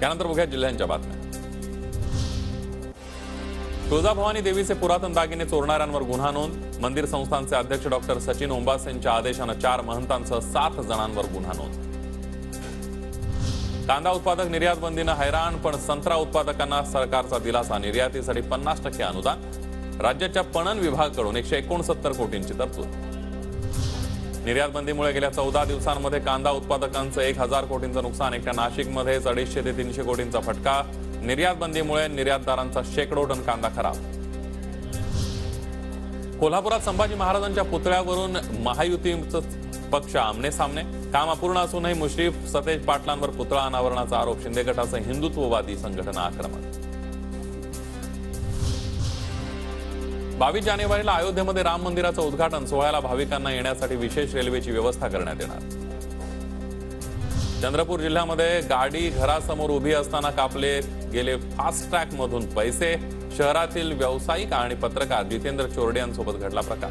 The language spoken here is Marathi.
त्यानंतर बघूया जिल्ह्यांच्या बातम्या। तुळजाभवानी देवीचे पुरातन दागिने चोरणाऱ्यांवर गुन्हा नोंद। मंदिर संस्थानचे अध्यक्ष डॉक्टर सचिन ओंबास यांच्या आदेशाने 4 महंतांसह 7 जणांवर गुन्हा नोंद। कांदा उत्पादक निर्यात बंदीने हैराण, पण संत्रा उत्पादकांना सरकारचा दिलासा। निर्यातीसाठी 50% अनुदान। राज्याच्या पणन विभागाकडून 169 कोटींची तरतूद। निर्यात बंदीमुळे गेल्या 14 दिवसांमध्ये कांदा उत्पादकांचं 1000 कोटींचं नुकसान। एकट्या नाशिकमध्येच 250 ते 300 कोटींचा फटका। निर्यात बंदीमुळे निर्यातदारांचा शेकडो टन कांदा खराब। कोल्हापुरात संभाजी महाराजांच्या पुतळ्यावरून महायुतीचे पक्ष आमने सामने। काम अपूर्ण असूनही मुश्रीफ सतेज पाटलांवर पुतळा अनावरणाचा आरोप। शिंदे गटाचं हिंदुत्ववादी संघटना आक्रमक। 22 जानेवारीला अयोध्येमध्ये राम मंदिराचं उद्घाटन। सोहळ्याला भाविकांना येण्यासाठी विशेष रेल्वेची व्यवस्था करण्यात येणार। चंद्रपूर जिल्ह्यामध्ये गाडी घरासमोर उभी असताना कापले गेले फास्ट ट्रॅक मधून पैसे। शहरातील व्यावसायिक आणि पत्रकार जितेंद्र चोरडे यांसोबत घडला प्रकार।